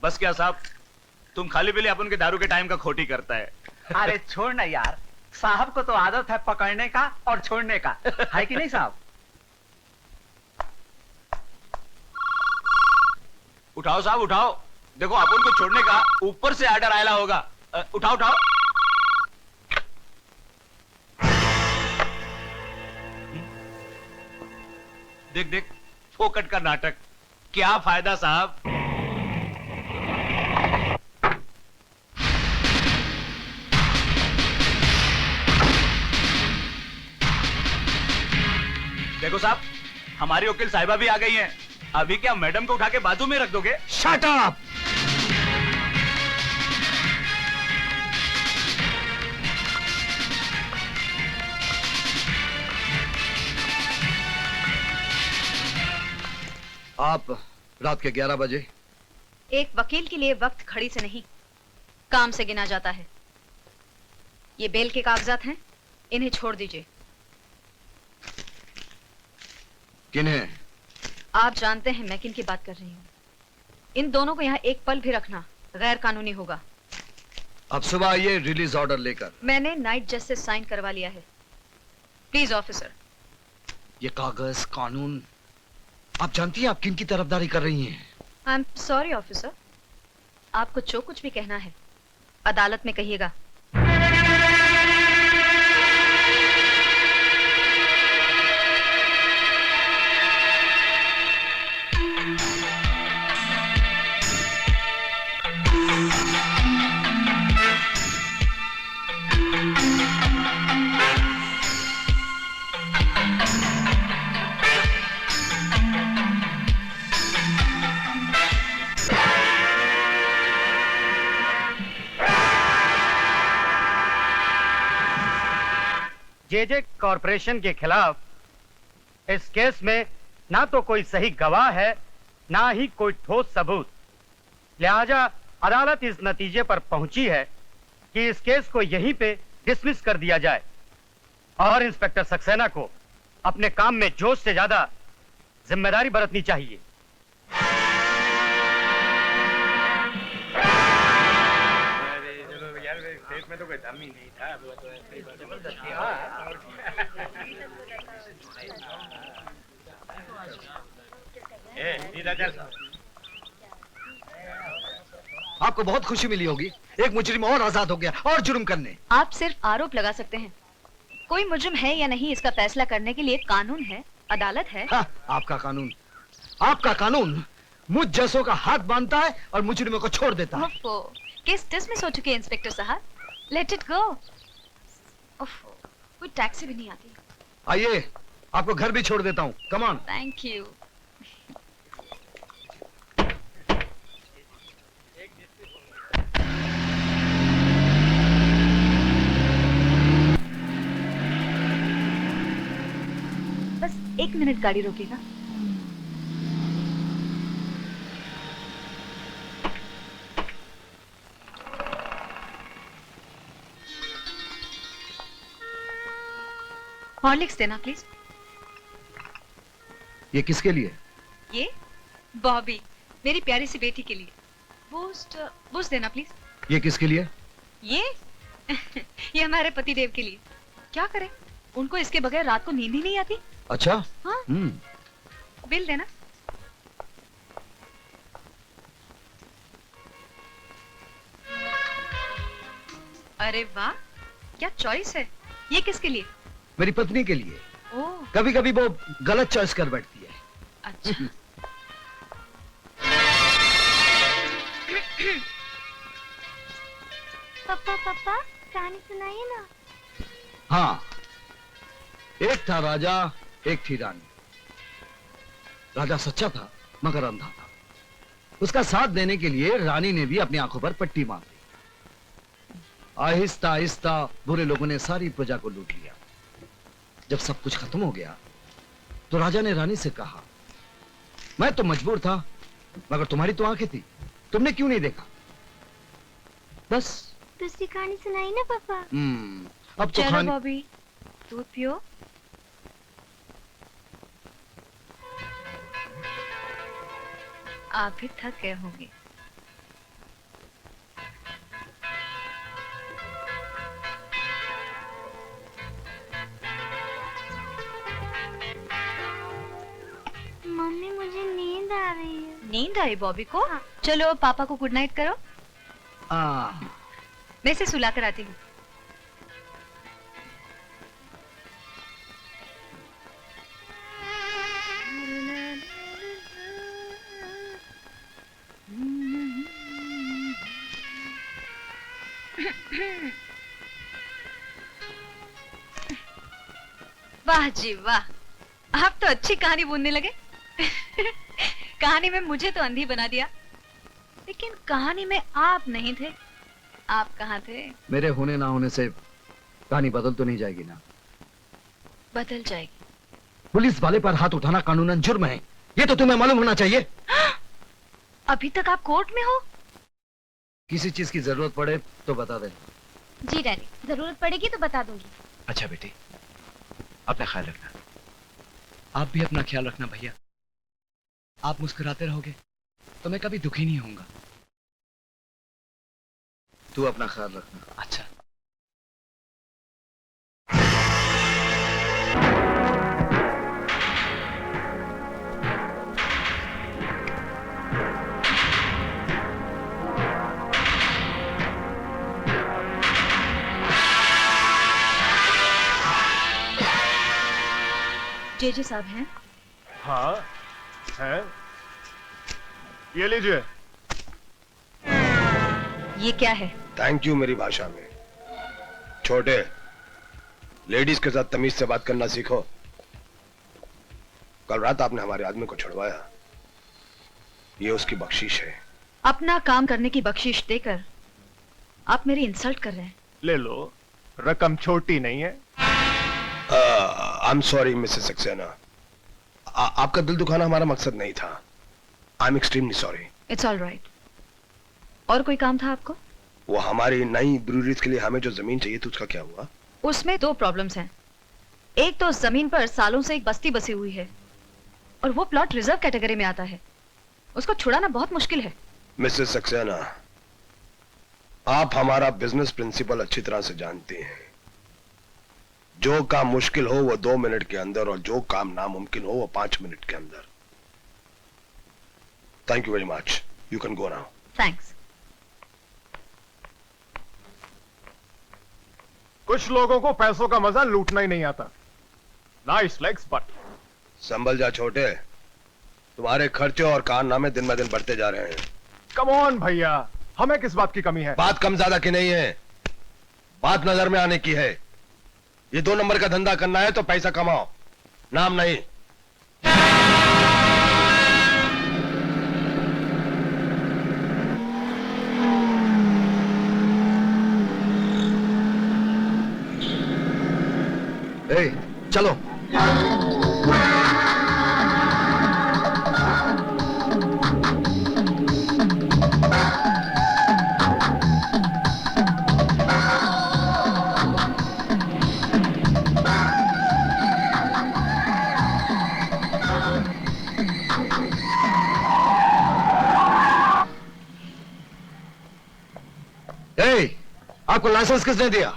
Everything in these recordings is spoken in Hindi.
बस क्या साहब, तुम खाली पीली अपन के दारू के टाइम का खोटी करता है। अरे छोड़ ना यार, साहब को तो आदत है पकड़ने का और छोड़ने का, है कि नहीं साहब? उठाओ साहब उठाओ, देखो अपन को छोड़ने का ऊपर से आर्डर आया होगा। उठाओ उठाओ। देख देख, फोकट का नाटक, क्या फायदा साहब। देखो साहब, हमारी वकील साहिबा भी आ गई हैं। अभी क्या मैडम को उठा के बाजू में रख दोगे? Shut up! आप रात के 11 बजे? एक वकील के लिए वक्त खड़ी से नहीं, काम से गिना जाता है। ये बेल के कागजात हैं, इन्हें छोड़ दीजिए। किन्हें? आप जानते हैं मैं किन की बात कर रही हूँ। इन दोनों को यहाँ एक पल भी रखना गैर कानूनी होगा। अब सुबह आइए रिलीज ऑर्डर लेकर। मैंने नाइट जज से साइन करवा लिया है। Please officer. ये कागज, कानून, आप जानती हैं आप किन की तरफदारी कर रही हैं? आई एम सॉरी ऑफिसर, आपको जो कुछ भी कहना है अदालत में कहिएगा। जेजे कॉरपोरेशन के खिलाफ इस केस में ना तो कोई सही गवाह है, ना ही कोई ठोस सबूत। लिहाजा अदालत इस नतीजे पर पहुंची है कि इस केस को यहीं पे डिसमिस कर दिया जाए और इंस्पेक्टर सक्सेना को अपने काम में जोश से ज्यादा जिम्मेदारी बरतनी चाहिए। में तो कोई दम ही नहीं था। आपको बहुत खुशी मिली होगी, एक मुजरिम और आजाद हो गया और जुर्म करने। आप सिर्फ आरोप लगा सकते हैं, कोई मुजरिम है या नहीं इसका फैसला करने के लिए कानून है, अदालत है। हाँ, आपका कानून मुझ जैसों का हाथ बांधता है और मुजरिमों को छोड़ देता है। केस डिसमिस हो चुके हैं इंस्पेक्टर साहब, लेट इट गो। कोई टैक्सी भी नहीं आती। आइए, आपको घर भी छोड़ देता हूँ। Come on. Thank you. बस 1 मिनट गाड़ी रोकेगा। हॉर्लिक्स देना प्लीज। ये किसके लिए? ये बॉबी, मेरी प्यारी सी बेटी के लिए। बूस्ट देना प्लीज। ये किसके लिए? ये ये हमारे पतिदेव के लिए। क्या करें, उनको इसके बगैर रात को नींद ही नहीं आती। अच्छा। हाँ। बिल देना। अरे वाह, क्या चॉइस है। ये किसके लिए? मेरी पत्नी के लिए। ओह। कभी कभी वो गलत चॉइस कर बैठती है। अच्छा। पापा कहानी सुनाइए ना। हाँ, एक था राजा, एक थी रानी। राजा सच्चा था मगर अंधा था। उसका साथ देने के लिए रानी ने भी अपनी आंखों पर पट्टी मार दी। आहिस्ता आहिस्ता बुरे लोगों ने सारी प्रजा को लूट लिया। जब सब कुछ खत्म हो गया तो राजा ने रानी से कहा, मैं तो मजबूर था मगर तुम्हारी तो आंखें थी, तुमने क्यों नहीं देखा? बस। दूसरी कहानी सुनाई ना पापा। अब तो चलो बॉबी, दूध पियो। आप भी थक गए होंगे। मम्मी मुझे नींद आ रही है। नींद आई बॉबी को? हाँ। चलो पापा को गुड नाइट करो। हाँ। मैं इसे सुला कर आती हूँ। वाह जी वाह, आप तो अच्छी कहानी बुनने लगे। कहानी में मुझे तो अंधी बना दिया, लेकिन कहानी में आप नहीं थे। आप कहाँ थे? मेरे होने ना होने से कहानी बदल तो नहीं जाएगी ना? बदल जाएगी। पुलिस वाले पर हाथ उठाना कानूनन जुर्म है, ये तो तुम्हें मालूम होना चाहिए। अभी तक आप कोर्ट में हो? किसी चीज की जरूरत पड़े तो बता दे। जी डैडी, जरूरत पड़ेगी तो बता दूंगी। अच्छा बेटी, अपना ख्याल रखना। आप भी अपना ख्याल रखना भैया। आप मुस्कुराते रहोगे तो मैं कभी दुखी नहीं होऊंगा। तू अपना ख्याल रखना। अच्छा। जेजे साहब हैं? हाँ है, ये लीजिए। ये क्या है? थैंक यू मेरी भाषा में। छोटे, लेडीज के साथ तमीज से बात करना सीखो। कल रात आपने हमारे आदमी को छुड़वाया, ये उसकी बख्शीश है। अपना काम करने की बख्शीश देकर आप मेरी इंसल्ट कर रहे हैं। ले लो, रकम छोटी नहीं है। I am sorry Mrs Saxena, आपका दिल दुखाना हमारा मकसद नहीं था। I am extremely sorry. It's all right. और कोई काम था आपको? वो हमारी नई ब्रूरीज के लिए हमें जो जमीन चाहिए थी उसका क्या हुआ? उसमें दो प्रॉब्लम्स हैं। एक तो उस जमीन पर सालों से एक बस्ती बसी हुई है, और वो प्लॉट रिजर्व कैटेगरी में आता है। उसको छुड़ाना बहुत मुश्किल है। मिसेस सक्सेना, आप हमारा बिजनेस प्रिंसिपल अच्छी तरह से जानती हैं। जो काम मुश्किल हो वो 2 मिनट के अंदर, और जो काम नामुमकिन हो वो 5 मिनट के अंदर। Thank you very much, you can go now. Thanks. कुछ लोगों को पैसों का मजा लूटना ही नहीं आता। Nice legs but. संभल जा छोटे, तुम्हारे खर्चे और कारनामे दिन ब दिन बढ़ते जा रहे हैं। कम ऑन भैया, हमें किस बात की कमी है? बात कम ज्यादा की नहीं है, बात नजर में आने की है। ये 2 नंबर का धंधा करना है तो पैसा कमाओ, नाम नहीं। ए, चलो। आपको लाइसेंस किसने दिया?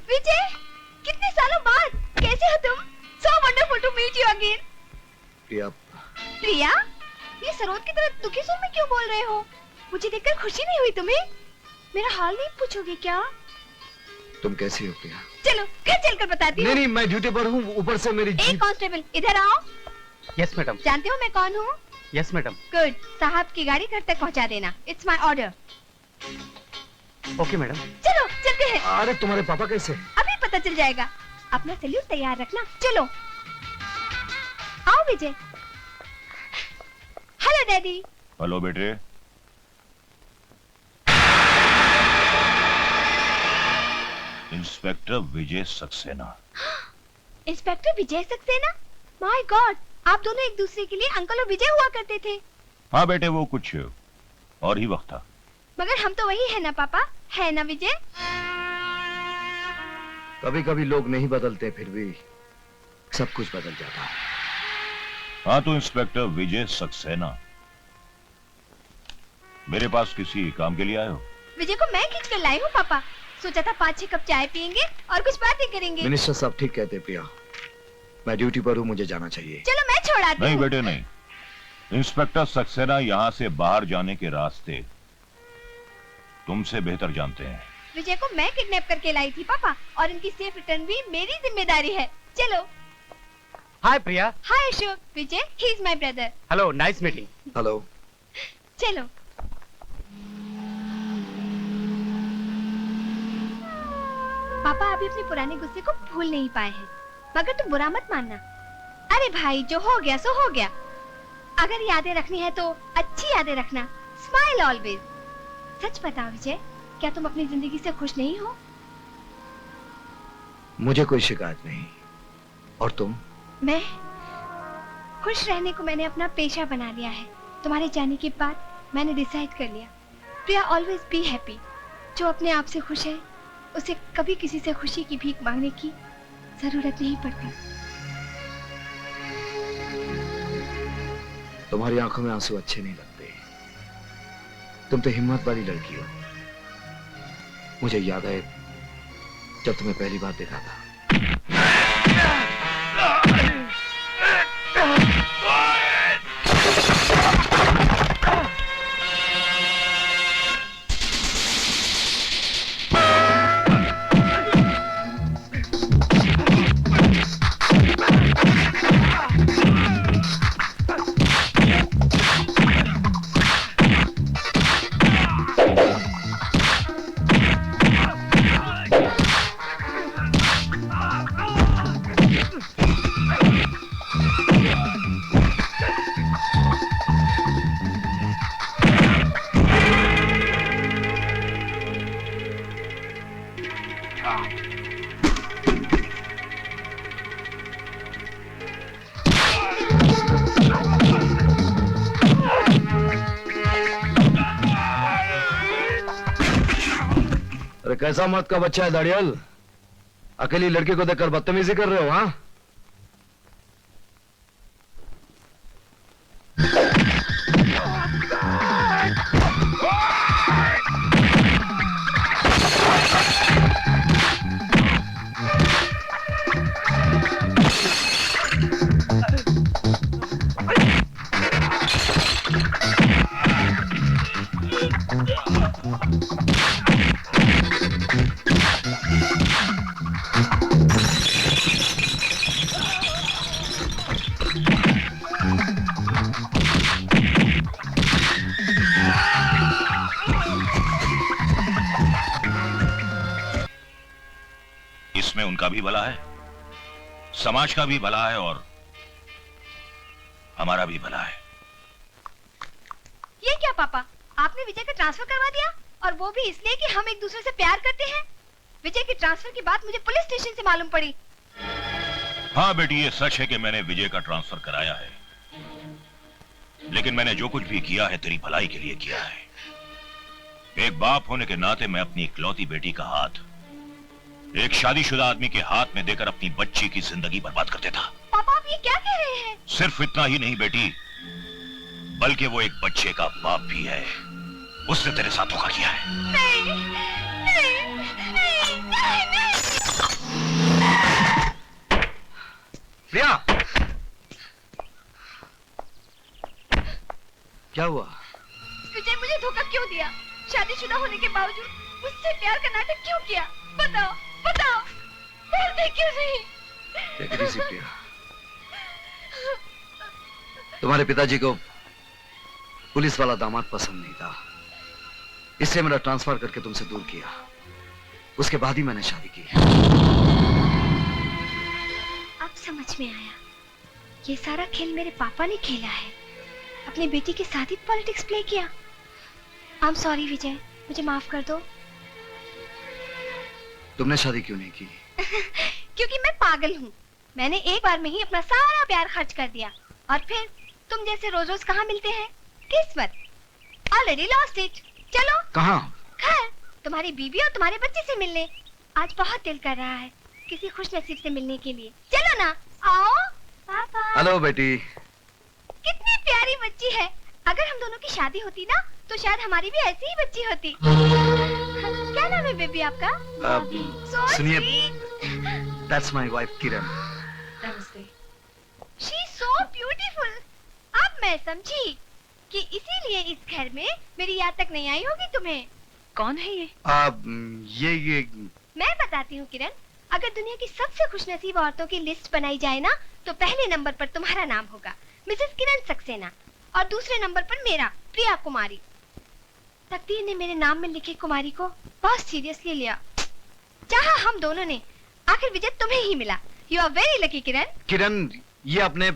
विजय, कितने सालों बाद कैसे हो तुम? So wonderful to meet you again. प्रिया, प्रिया, ये सरोद की तरह दुखी सुर में क्यों बोल रहे हो? मुझे देखकर खुशी नहीं हुई तुम्हें? मेरा हाल नहीं पूछोगे क्या? तुम कैसी हो प्रिया? चलो घर चलकर बताती हूँ। नहीं, मैं ड्यूटी पर हूँ, ऊपर से मेरी एक कांस्टेबल इधर आओ। Yes madam. जानते हो मैं कौन हूँ? Yes madam. गुड, साहब की गाड़ी घर तक पहुँचा देना। It's my order. Okay madam. चलो चलते हैं। अरे तुम्हारे पापा कैसे? अभी पता चल जाएगा। अपना सैल्यूट तैयार रखना। चलो आओ विजय। Hello daddy. हेलो बेटे। Inspector Vijay Saxena. Inspector Vijay Saxena? My God, आप दोनों एक दूसरे के लिए अंकल और विजय हुआ करते थे। हाँ बेटे, वो कुछ और ही वक्त था। मगर हम तो वही है ना पापा, है ना विजय? कभी कभी लोग नहीं बदलते, फिर भी सब कुछ बदल जाता है। हाँ तो इंस्पेक्टर विजय सक्सेना, मेरे पास किसी काम के लिए आए हो? विजय को मैं खींच कर लाई हूँ पापा। सोचा था 5-6 कप चाय पियेंगे और कुछ बातें करेंगे। मिनिस्टर साहब ठीक कहते प्रिया, मैं ड्यूटी पर हूँ, मुझे जाना चाहिए। चलो मैं छोड़ाती नहीं हूँ। बेटे नहीं, इंस्पेक्टर सक्सेना यहाँ से बाहर जाने के रास्ते तुमसे बेहतर जानते हैं। विजय को मैं किडनैप करके लाई थी पापा, और इनकी सेफ रिटर्न भी मेरी जिम्मेदारी है। चलो। Hi Priya. Hi Ashok. Vijay, he is my brother. Hello, nice meeting. Hello. चलो। पापा अभी अपने पुराने गुस्से को भूल नहीं पाए हैं, मगर तुम बुरा मत मानना। अरे भाई, जो हो गया सो हो गया। अगर यादें रखनी है तो अच्छी यादें रखना। Smile always. सच बताओ विजय, क्या तुम अपनी जिंदगी से खुश नहीं हो? मुझे कोई शिकायत नहीं। और तुम? मैं खुश रहने को मैंने अपना पेशा बना लिया है। तुम्हारे जाने के बाद मैंने डिसाइड कर लिया, प्रिया ऑलवेज बी हैप्पी। जो अपने आप से खुश है उसे कभी किसी से खुशी की भीख मांगने की जरूरत नहीं पड़ती। तुम्हारी आंखों में आंसू अच्छे नहीं लगते। तुम तो हिम्मत वाली लड़की हो। मुझे याद है जब तुम्हें पहली बार देखा था। अरे कैसा मत का बच्चा है दाड़ियल, अकेली लड़की को देखकर बदतमीजी कर रहे हो? हाँ, इसमें उनका भी भला है, समाज का भी भला है और हमारा भी भला है। ये क्या पापा, आपने विजय का ट्रांसफर करवा दिया, और वो भी इसलिए कि हम एक दूसरे से प्यार करते हैं? विजय के ट्रांसफर की बात मुझे पुलिस स्टेशन से मालूम पड़ी। हाँ बेटी, ये सच है कि मैंने विजय का ट्रांसफर कराया है, लेकिन मैंने जो कुछ भी किया है तेरी भलाई के लिए किया है। एक बाप होने के नाते मैं अपनी इकलौती बेटी का हाथ एक शादीशुदा आदमी के हाथ में देकर अपनी बच्ची की जिंदगी बर्बाद कर देता। पापा आप ये क्या कह रहे हैं? सिर्फ इतना ही नहीं बेटी, बल्कि वो एक बच्चे का बाप भी है। उसने तेरे साथ धोखा किया है। नहीं, नहीं, नहीं, नहीं, नहीं। प्रिया, क्या हुआ? विजय मुझे धोखा क्यों दिया? शादीशुदा होने के बावजूद मुझसे प्यार का नाटक क्यों किया? बताओ, बताओ, बोलते क्यों नहीं? Take it easy, प्रिया। तुम्हारे पिताजी को पुलिस वाला दामाद पसंद नहीं था, इसलिए मेरा ट्रांसफर करके तुमसे दूर किया। उसके बाद ही मैंने शादी की। अब समझ में आया, ये सारा खेल मेरे पापा ने खेला है। अपनी बेटी के साथ ही पॉलिटिक्स प्ले किया। आई एम सॉरी विजय, मुझे माफ कर दो। तुमने शादी क्यों नहीं की? क्योंकि मैं पागल हूँ। मैंने एक बार में ही अपना सारा प्यार खर्च कर दिया, और फिर तुम जैसे रोज रोज कहाँ मिलते हैं? किस्मत ऑलरेडी लॉस्ट इट। चलो कहाँ? घर, तुम्हारी बीवी और तुम्हारे बच्चे से मिलने। आज बहुत दिल कर रहा है किसी खुश नसीब से मिलने के लिए। चलो ना, आओ। पापा। हेलो बेटी। कितनी प्यारी बच्ची है। अगर हम दोनों की शादी होती ना तो शायद हमारी भी ऐसी ही बच्ची होती। क्या नाम है बेबी आपका? So सुनिए, sweet. That's my wife Kiran. She is so beautiful. अब मैं समझी कि इसीलिए इस घर में मेरी याद तक नहीं आई होगी तुम्हें। कौन है ये? ये मैं बताती हूँ किरण, अगर दुनिया की सबसे खुशनसीब औरतों की लिस्ट बनाई जाए ना तो पहले नंबर पर तुम्हारा नाम होगा, मिसेस किरण सक्सेना, और दूसरे नंबर पर मेरा, प्रिया कुमारी। तकदीर ने मेरे नाम में लिखे कुमारी को बहुत सीरियसली लिया। चाहा हम दोनों ने, आखिर विजय तुम्हें ही मिला। यू आर वेरी लकी किरण। किरण, ये अपने